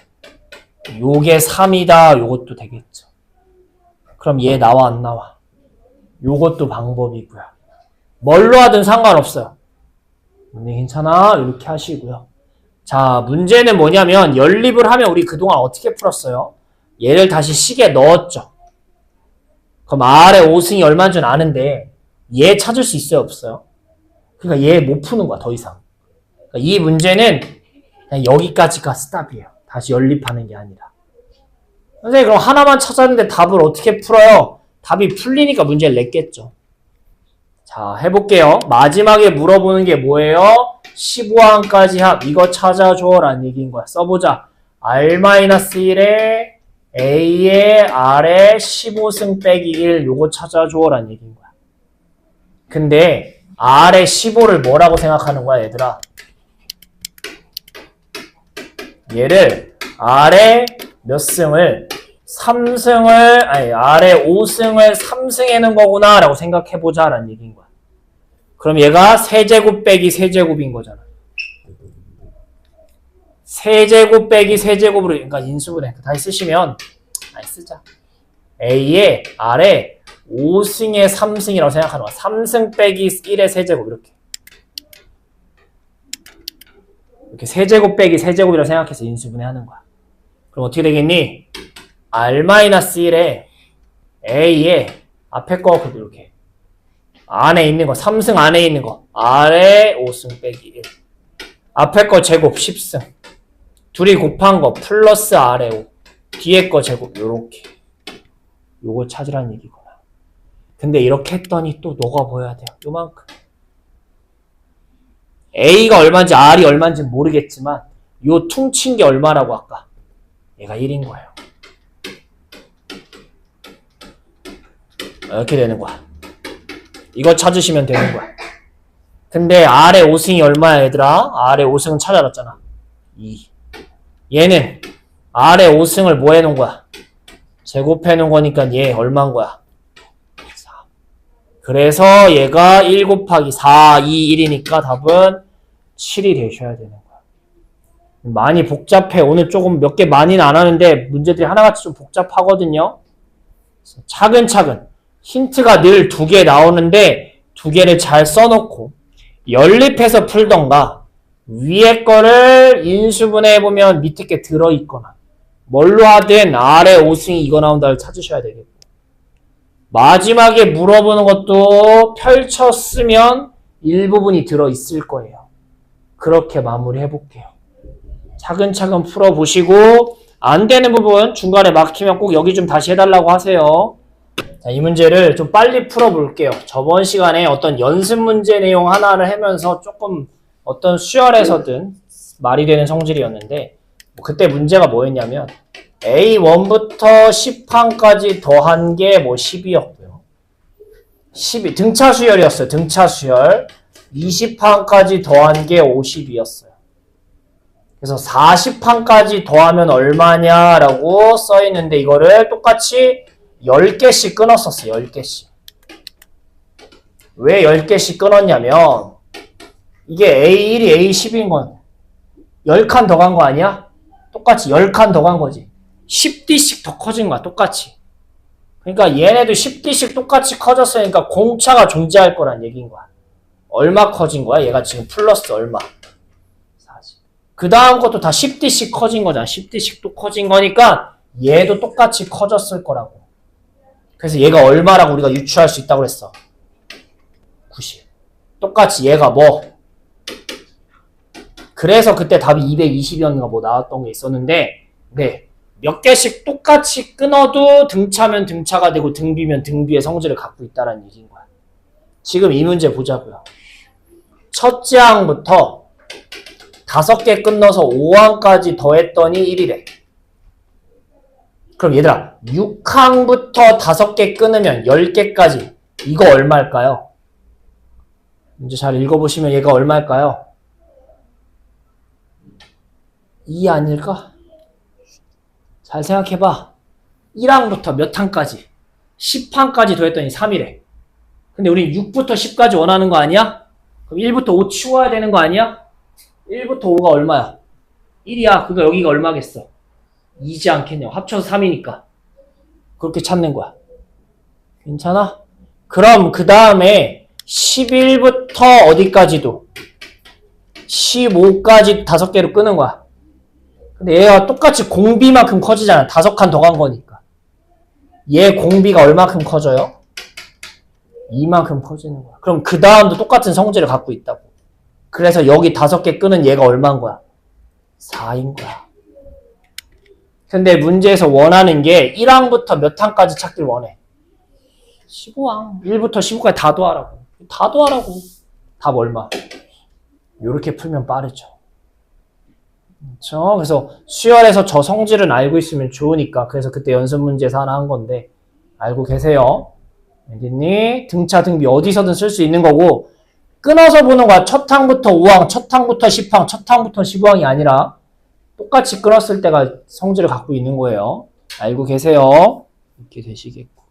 요게 3이다. 요것도 되겠죠. 그럼 얘 나와 안 나와? 요것도 방법이고요. 뭘로 하든 상관없어요. 근데 괜찮아? 이렇게 하시고요. 자, 문제는 뭐냐면 연립을 하면 우리 그동안 어떻게 풀었어요? 얘를 다시 식에 넣었죠. 그럼 R의 5승이 얼마인 줄 아는데 얘 찾을 수 있어요? 없어요? 그러니까 얘 못 푸는 거야. 더 이상. 그러니까 이 문제는 그냥 여기까지가 스탑이에요. 다시 연립하는 게 아니라. 선생님 그럼 하나만 찾았는데 답을 어떻게 풀어요? 답이 풀리니까 문제를 냈겠죠. 자, 해볼게요. 마지막에 물어보는 게 뭐예요? 15항까지 합. 이거 찾아줘 라는 얘기인 거야. 써보자. R-1에 A에 R에 15승 빼기 1 요거 찾아줘 라는 얘기인 거야. 근데 R에 15를 뭐라고 생각하는 거야 얘들아? 얘를 R에 몇 승을 3승을 R에 5승을 3승해는 거구나 라고 생각해보자 라는 얘기인 거야. 그럼 얘가 세제곱 빼기 세제곱인 거잖아. 세제곱 빼기 세제곱으로 그러니까 인수분해 다시 쓰시면 쓰자. A에 R에 5승에 3승이라고 생각하는 거야. 3승 빼기 1의 세제곱 이렇게 세제곱 빼기 세제곱이라고 생각해서 인수분해 하는 거야. 그럼 어떻게 되겠니? R-1에 A에 앞에 거 이렇게 안에 있는 거 3승 안에 있는 거 R에 5승 빼기 1 앞에 거 제곱 10승 둘이 곱한 거 플러스 R에 5 뒤에 거 제곱 요렇게 요거 찾으라는 얘기구나. 근데 이렇게 했더니 또 녹아 보여야 돼요. 요만큼 A가 얼마인지 R이 얼마인지 모르겠지만 요 퉁친 게 얼마라고 아까 얘가 1인 거예요. 이렇게 되는 거야. 이거 찾으시면 되는 거야. 근데 R의 5승이 얼마야 얘들아? R의 5승은 찾아놨잖아. 2. 얘는 R의 5승을 뭐 해놓은 거야? 제곱해 놓은 거니까 얘 얼마인 거야? 4. 그래서 얘가 1 곱하기 4, 2, 1이니까 답은 7이 되셔야 되는 거야. 많이 복잡해. 오늘 조금 몇 개 많이는 안 하는데 문제들이 하나같이 좀 복잡하거든요. 차근차근. 힌트가 늘 2개 나오는데 2개를 잘 써놓고 연립해서 풀던가 위에 거를 인수분해해보면 밑에 게 들어있거나 뭘로 하든 R의 5승이 이거 나온다를 찾으셔야 되겠고 마지막에 물어보는 것도 펼쳤으면 일부분이 들어있을 거예요. 그렇게 마무리 해볼게요. 차근차근 풀어보시고 안 되는 부분 중간에 막히면 꼭 여기 좀 다시 해달라고 하세요. 자, 이 문제를 좀 빨리 풀어볼게요. 저번 시간에 어떤 연습 문제 내용 하나를 하면서 조금 어떤 수열에서든 말이 되는 성질이었는데 그때 문제가 뭐였냐면 A1부터 10항까지 더한 게 뭐 10이었고요. 12 등차 수열이었어요. 등차 수열. 20항까지 더한 게 50이었어요. 그래서 40항까지 더하면 얼마냐라고 써있는데 이거를 똑같이 10개씩 끊었었어요. 10개씩. 왜 10개씩 끊었냐면 이게 A1이 A10인 건 10칸 더 간 거 아니야? 똑같이 10칸 더 간 거지. 10D씩 더 커진 거야. 똑같이. 그러니까 얘네도 10D씩 똑같이 커졌으니까 공차가 존재할 거란 얘기인 거야. 얼마 커진 거야? 얘가 지금 플러스 얼마? 40. 그 다음 것도 다 10D씩 커진 거잖아. 10D씩 또 커진 거니까 얘도 똑같이 커졌을 거라고. 그래서 얘가 얼마라고 우리가 유추할 수 있다고 그랬어? 90. 똑같이 얘가 뭐? 그래서 그때 답이 220이었는가 뭐 나왔던 게 있었는데 네. 몇 개씩 똑같이 끊어도 등차면 등차가 되고 등비면 등비의 성질을 갖고 있다는 얘기인 거야. 지금 이 문제 보자고요. 첫째 항부터 5개 끊어서 5항까지 더했더니 1이래. 그럼 얘들아 6항부터 5개 끊으면 10개까지 이거 얼마일까요? 문제 잘 읽어보시면 얘가 얼마일까요? 2 아닐까? 잘 생각해봐. 1항부터 몇 항까지? 10항까지 더했더니 3이래. 근데 우린 6부터 10까지 원하는 거 아니야? 그럼 1부터 5 치워야 되는 거 아니야? 1부터 5가 얼마야? 1이야. 그러니까 여기가 얼마겠어? 2지 않겠냐? 합쳐서 3이니까. 그렇게 찾는 거야. 괜찮아? 그럼 그 다음에 11부터 어디까지도 15까지 5개로 끄는 거야. 근데 얘가 똑같이 공비만큼 커지잖아. 5칸 더 간 거니까. 얘 공비가 얼마큼 커져요? 이만큼 커지는 거야. 그럼 그 다음도 똑같은 성질을 갖고 있다고. 그래서 여기 5개 끄는 얘가 얼마인 거야? 4인 거야. 근데 문제에서 원하는 게 1항부터 몇 항까지 찾길 원해? 15항. 1부터 15까지 다 더하라고. 다 더하라고. 답 얼마? 요렇게 풀면 빠르죠. 그렇죠? 그래서 수열에서 저 성질은 알고 있으면 좋으니까 그래서 그때 연습 문제에서 하나 한 건데 알고 계세요? 알겠니? 등차 등비 어디서든 쓸 수 있는 거고 끊어서 보는 거야. 첫 항부터 5항, 첫 항부터 10항, 첫 항부터 15항이 아니라 똑같이 끊었을 때가 성질을 갖고 있는 거예요. 알고 계세요? 이렇게 되시겠고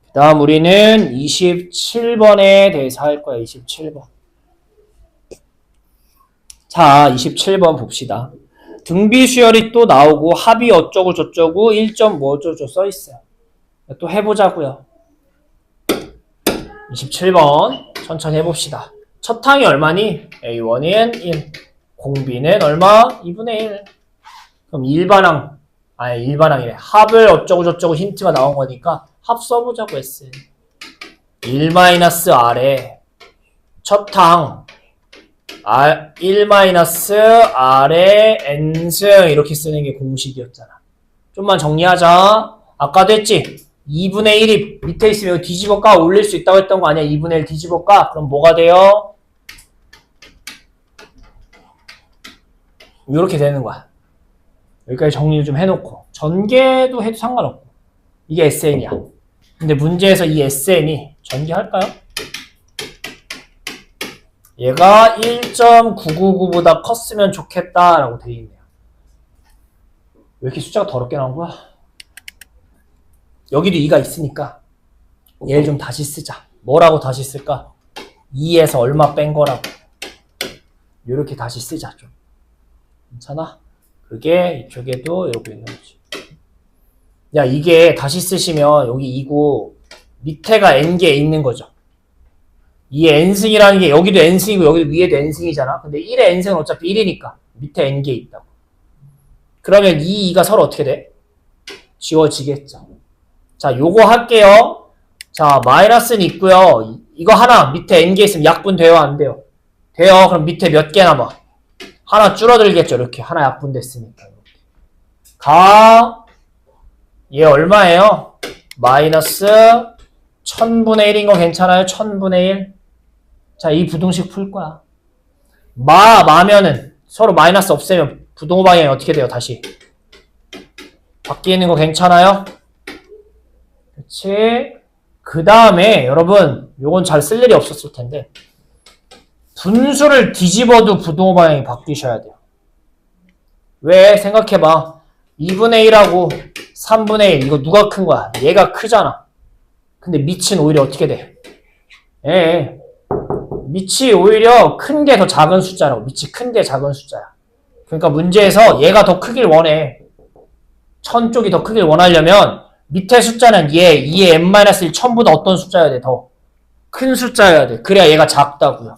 그 다음 우리는 27번에 대해서 할 거야. 27번. 자, 27번 봅시다. 등비 수열이 또 나오고 합이 어쩌고 저쩌고 1점 뭐 어쩌고 써있어요. 또 해보자고요. 27번 천천히 해봅시다. 첫 항이 얼마니? A1은 1. 공비는 얼마? 2분의 1. 그럼 일반항. 아니 일반항이래. 합을 어쩌고 저쩌고 힌트가 나온 거니까 합 써보자고 했어. 1-R에 첫 항 1-R의 n승 이렇게 쓰는 게 공식이었잖아. 좀만 정리하자. 아까도 했지? 2분의 1이 밑에 있으면 이거 뒤집어 까 올릴 수 있다고 했던 거 아니야? 2분의 1 뒤집어 까? 그럼 뭐가 돼요? 이렇게 되는 거야. 여기까지 정리를 좀 해놓고 전개도 해도 상관없고 이게 SN이야. 근데 문제에서 이 SN이 전개할까요? 얘가 1.999보다 컸으면 좋겠다라고 되어 있네요. 왜 이렇게 숫자가 더럽게 나온 거야? 여기도 2가 있으니까 얘를 좀 다시 쓰자. 뭐라고 다시 쓸까? 2에서 얼마 뺀 거라고. 이렇게 다시 쓰자 좀. 괜찮아? 그게 이쪽에도 이러고 있는 거지. 야 이게 다시 쓰시면 여기 2고 밑에가 n개 있는 거죠. 이 n승이라는 게 여기도 n승이고 여기도 위에도 n승이잖아. 근데 1의 n승은 어차피 1이니까 밑에 n개 있다고. 그러면 이 2가 서로 어떻게 돼? 지워지겠죠. 자, 요거 할게요. 자, 마이너스는 있고요. 이거 하나 밑에 n개 있으면 약분돼요? 안 돼요? 돼요. 그럼 밑에 몇 개 남아? 하나 줄어들겠죠. 이렇게 하나 약분됐으니까. 얘 얼마예요? 마이너스 1000분의 1인 거 괜찮아요? 1000분의 1. 자, 이 부등식 풀 거야. 마면은 서로 마이너스 없애면 부동호 방향이 어떻게 돼요? 다시 바뀌는 거 괜찮아요? 그렇지? 그 다음에 여러분 요건 잘 쓸 일이 없었을 텐데 분수를 뒤집어도 부동호 방향이 바뀌셔야 돼요. 왜? 생각해봐. 2분의 1하고 3분의 1 이거 누가 큰 거야? 얘가 크잖아. 근데 밑은 오히려 어떻게 돼? 밑이 오히려 큰 게 더 작은 숫자라고. 밑이 큰 게 작은 숫자야. 그러니까 문제에서 얘가 더 크길 원해. 1000 쪽이 더 크길 원하려면 밑에 숫자는 얘 2의 n-1 1000보다 어떤 숫자여야 돼? 더 큰 숫자여야 돼. 그래야 얘가 작다고요.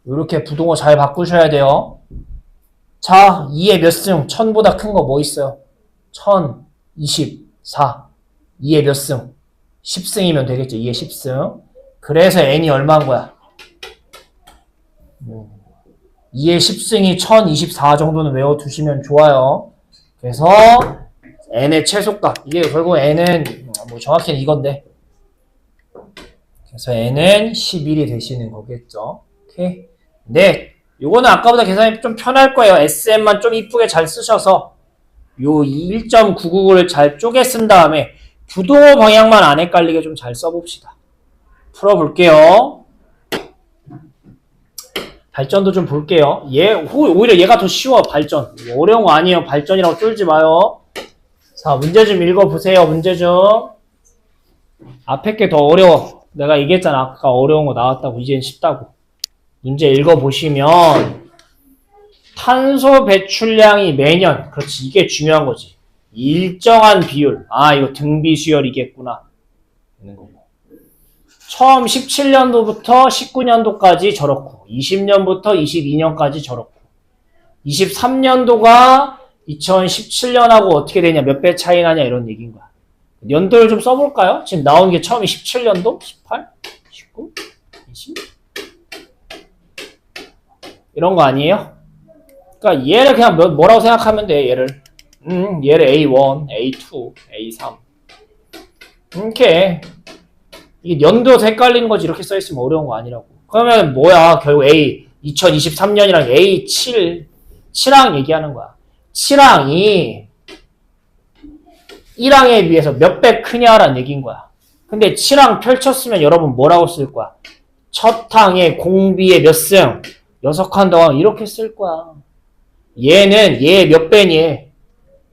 이렇게 부동호 잘 바꾸셔야 돼요. 자, 2의 몇 승? 1000보다 큰 거 뭐 있어요? 1024. 2의 몇 승? 10승이면 되겠죠. 2의 10승. 그래서 n이 얼마인 거야? 2의 10승이 1024 정도는 외워두시면 좋아요. 그래서 n의 최소값. 이게 결국 n은 뭐 정확히는 이건데. 그래서 n은 11이 되시는 거겠죠. 오케이. 네. 요거는 아까보다 계산이 좀 편할 거예요. SM만 좀 이쁘게 잘 쓰셔서 요 1.999를 잘 쪼개 쓴 다음에 부동호 방향만 안 헷갈리게 좀 잘 써봅시다. 풀어볼게요. 발전도 좀 볼게요. 오히려 얘가 더 쉬워, 발전. 어려운 거 아니에요. 발전이라고 쫄지 마요. 자, 문제 좀 읽어보세요. 문제 좀. 앞에 게 더 어려워. 내가 얘기했잖아. 아까 어려운 거 나왔다고. 이젠 쉽다고. 문제 읽어보시면 탄소 배출량이 매년, 그렇지, 이게 중요한 거지. 일정한 비율. 이거 등비수열이겠구나. 되는 거고. 처음 17년도부터 19년도까지 저렇고 20년부터 22년까지 저렇고 23년도가 2017년하고 어떻게 되냐, 몇 배 차이 나냐 이런 얘기인 거야. 연도를 좀 써볼까요? 지금 나온 게 처음이 17년도? 18? 19? 20? 이런 거 아니에요? 그러니까 얘를 그냥 뭐라고 생각하면 돼, 얘를. 얘를 A1, A2, A3 이렇게. 이게 연도에서 헷갈리는 거지. 이렇게 써있으면 어려운 거 아니라고. 그러면 뭐야? 결국 2023년이랑 A7랑 얘기하는 거야. 7항이 1항에 비해서 몇 배 크냐라는 얘기인 거야. 근데 7항 펼쳤으면 여러분 뭐라고 쓸 거야? 첫 항에 공비의 몇 승? 6칸 더항 이렇게 쓸 거야. 얘는 얘 몇 배니?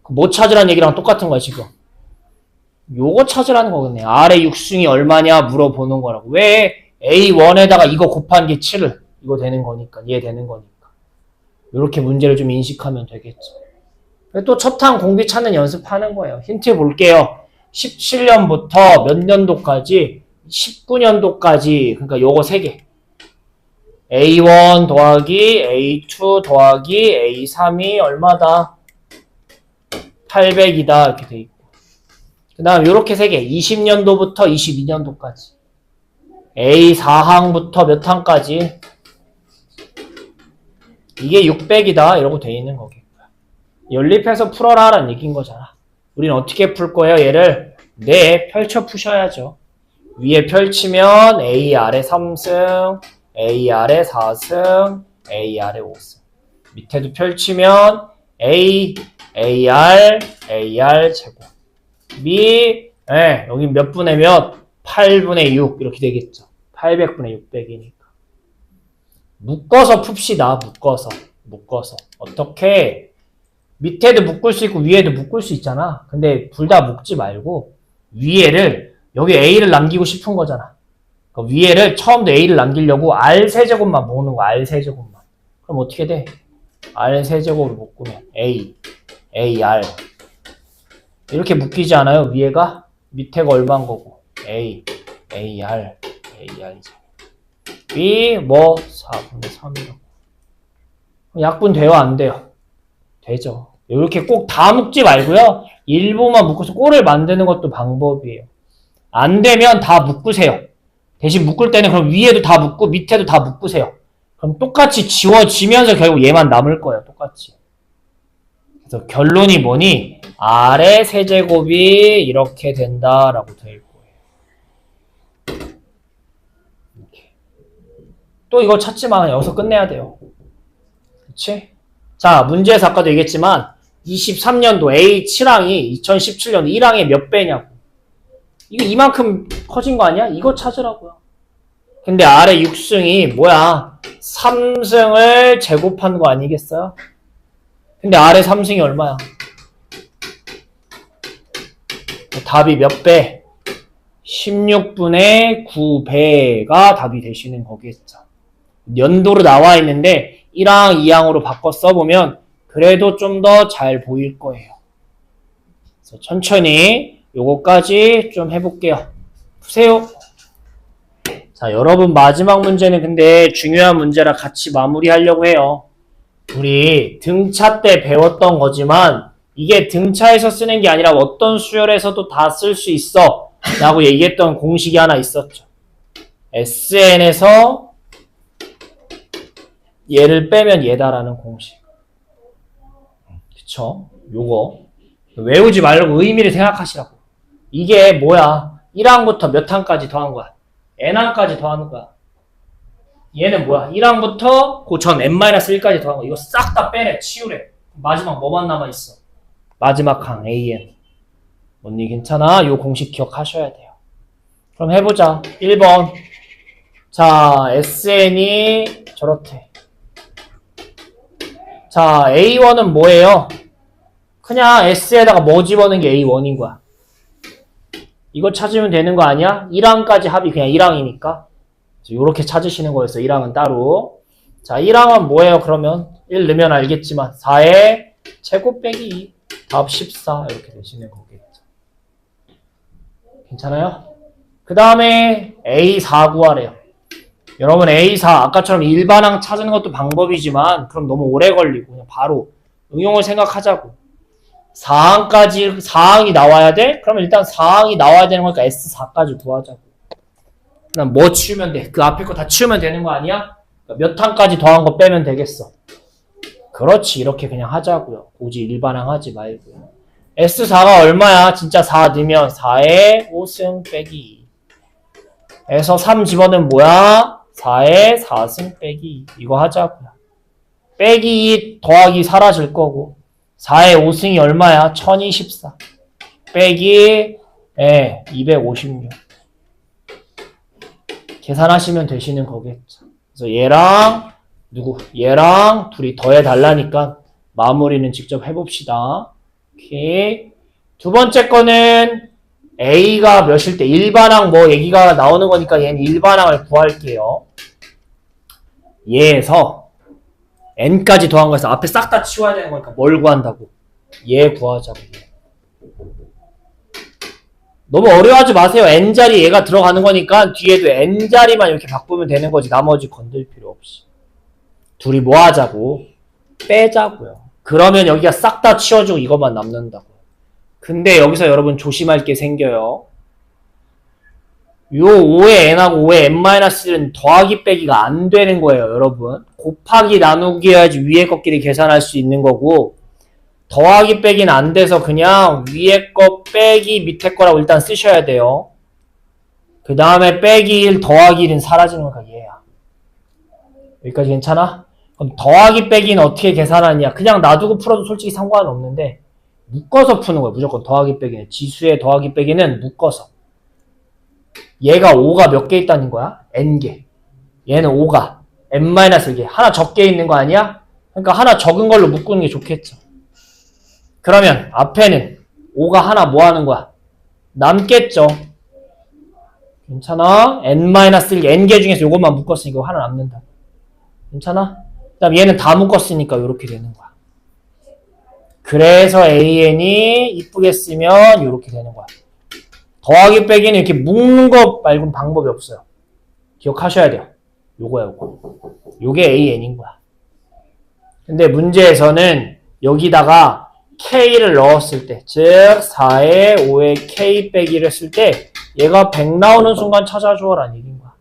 뭐 찾으라는 얘기랑 똑같은 거야, 지금. 요거 찾으라는 거겠네. 아래 6승이 얼마냐 물어보는 거라고. 왜 A1에다가 이거 곱한 게 7을 이거 되는 거니까, 얘 되는 거니까. 요렇게 문제를 좀 인식하면 되겠죠. 또 첫항 공비 찾는 연습하는 거예요. 힌트 볼게요. 17년부터 몇 년도까지? 19년도까지. 그러니까 요거 3개. A1 더하기 A2 더하기 A3이 얼마다? 800이다. 이렇게 돼 있고. 그 다음 요렇게 3개. 20년도부터 22년도까지. A4항부터 몇 항까지? 이게 600이다. 이러고 돼 있는 거겠고요. 연립해서 풀어라 라는 얘기인 거잖아. 우리는 어떻게 풀 거예요? 얘를 펼쳐 푸셔야죠. 위에 펼치면 A 아래 3승, A 아래 4승, A 아래 5승. 밑에도 펼치면 A, AR, AR 제곱. 여기 몇 분의 몇? 8분의 6 이렇게 되겠죠. 800분의 600이니까. 묶어서 풉시다. 묶어서. 어떻게? 밑에도 묶을 수 있고 위에도 묶을 수 있잖아. 근데 둘 다 묶지 말고 위에를, 여기 A를 남기고 싶은 거잖아. 그러니까 위에를 처음부터 A를 남기려고 R 세제곱만 모으는 거야. R 세제곱만. 그럼 어떻게 돼? R 세제곱으로 묶으면 A, AR 이렇게 묶이지 않아요? 위에가? 밑에가 얼마인 거고 A, AR, AR이죠. B 뭐 4분의 3이라고. 약분 돼요? 안 돼요? 되죠. 이렇게 꼭 다 묶지 말고요. 일부만 묶어서 꼴을 만드는 것도 방법이에요. 안 되면 다 묶으세요. 대신 묶을 때는 그럼 위에도 다 묶고 밑에도 다 묶으세요. 그럼 똑같이 지워지면서 결국 얘만 남을 거예요. 똑같이. 그래서 결론이 뭐니? 아래 세제곱이 이렇게 된다라고 되어 있고. 이렇게. 또 이거 찾지만 여기서 끝내야 돼요. 그치? 자, 문제에서 아까도 얘기했지만 23년도 A7항이 2017년도 1항의 몇 배냐고. 이거 이만큼 커진 거 아니야? 이거 찾으라고요. 근데 아래 6승이 뭐야? 3승을 제곱한 거 아니겠어요? 근데 아래 3승이 얼마야? 답이 몇 배? 16분의 9배가 답이 되시는 거겠죠. 연도로 나와 있는데 1항, 2항으로 바꿔 써보면 그래도 좀 더 잘 보일 거예요. 그래서 천천히 요거까지 좀 해볼게요. 푸세요. 자, 여러분 마지막 문제는 근데 중요한 문제라 같이 마무리하려고 해요. 우리 등차 때 배웠던 거지만 이게 등차에서 쓰는 게 아니라 어떤 수열에서도 다 쓸 수 있어 라고 얘기했던 공식이 하나 있었죠. SN에서 얘를 빼면 얘다라는 공식. 그쵸? 요거 외우지 말고 의미를 생각하시라고. 이게 뭐야? 1항부터 몇 항까지 더한 거야? n항까지 더하는 거야. 얘는 뭐야? 1항부터 그 전 n-1까지 더한 거야. 이거 싹 다 빼래. 치우래. 마지막 뭐만 남아있어? 마지막 항 an. 언니 괜찮아? 요 공식 기억하셔야 돼요. 그럼 해보자. 1번. 자, sn이 저렇대. 자, A1은 뭐예요? 그냥 S에다가 뭐 집어넣은 게 A1인 거야. 이거 찾으면 되는 거 아니야? 1항까지 합이 그냥 1항이니까. 이렇게 찾으시는 거였어. 1항은 따로. 자, 1항은 뭐예요? 그러면 1 넣으면 알겠지만 4의 제곱 빼기 2. 답 14. 이렇게 되시는 거겠죠. 괜찮아요? 그 다음에 A4 구하래요. 여러분 A4 아까처럼 일반항 찾는 것도 방법이지만 그럼 너무 오래 걸리고 그냥 바로 응용을 생각하자고. 4항이 나와야 돼? 그러면 일단 4항이 나와야 되는 거니까 S4까지 구하자고. 그럼 뭐 치우면 돼? 그 앞에 거 다 치우면 되는 거 아니야? 몇 항까지 더한 거 빼면 되겠어. 그렇지. 이렇게 그냥 하자고요. 굳이 일반항 하지 말고요. S4가 얼마야? 진짜 4 넣으면 4의 5승 빼기 2. 에서 3 집어넣으면 뭐야? 4의 4승 빼기 2. 이거 하자고요. 빼기 2 더하기 사라질 거고 4의 5승이 얼마야? 1024. 빼기 256. 계산하시면 되시는 거겠죠. 그래서 얘랑 얘랑 둘이 더해 달라니까 마무리는 직접 해봅시다. 오케이. 두 번째 거는 A가 몇일 때 일반항 뭐 얘기가 나오는 거니까 얘는 일반항을 구할게요. 얘에서 n까지 더한 거에서 앞에 싹 다 치워야 되는 거니까 뭘 구한다고? 얘 구하자고. 너무 어려워하지 마세요. n자리 얘가 들어가는 거니까 뒤에도 n자리만 이렇게 바꾸면 되는 거지. 나머지 건들 필요 없이. 둘이 뭐 하자고? 빼자고요. 그러면 여기가 싹 다 치워주고 이것만 남는다고. 근데 여기서 여러분 조심할 게 생겨요. 요 5의 n하고 5의 n-1은 더하기 빼기가 안 되는 거예요, 여러분. 곱하기 나누기 해야지 위에 것끼리 계산할 수 있는 거고 더하기 빼기는 안 돼서 그냥 위에 거 빼기 밑에 거라고 일단 쓰셔야 돼요. 그 다음에 빼기 1 더하기 1은 사라지는 거니까 얘야. 여기까지 괜찮아? 그럼 더하기 빼기는 어떻게 계산하느냐? 그냥 놔두고 풀어도 솔직히 상관은 없는데 묶어서 푸는 거예요. 무조건 더하기 빼기는. 지수의 더하기 빼기는 묶어서. 얘가 5가 몇 개 있다는 거야? n개. 얘는 5가 n-1개. 하나 적게 있는 거 아니야? 그러니까 하나 적은 걸로 묶는 게 좋겠죠. 그러면 앞에는 5가 하나 뭐 하는 거야? 남겠죠. 괜찮아? n-1개. n개 중에서 이것만 묶었으니까 이거 하나 남는다. 괜찮아? 그 다음 얘는 다 묶었으니까 이렇게 되는 거야. 그래서 an이 이쁘게 쓰면 이렇게 되는 거야. 더하기 빼기는 이렇게 묶는 거 말고는 방법이 없어요. 기억하셔야 돼요. 요거야, 요거. 요게 an인 거야. 근데 문제에서는 여기다가 K를 넣었을 때, 즉 4에 5에 K 빼기를 했을 때 얘가 100 나오는 순간 찾아주어라는 얘기인 거야.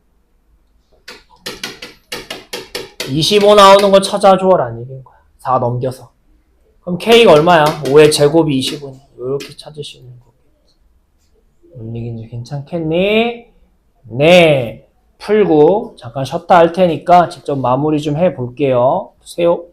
25 나오는 거 찾아주어라는 얘기인 거야. 4 넘겨서. 그럼 K가 얼마야? 5의 제곱이 20이니 이렇게 찾으시는 거겠지. 얘기인지 괜찮겠니? 네. 풀고 잠깐 쉬었다 할 테니까 직접 마무리 좀 해볼게요. 보세요.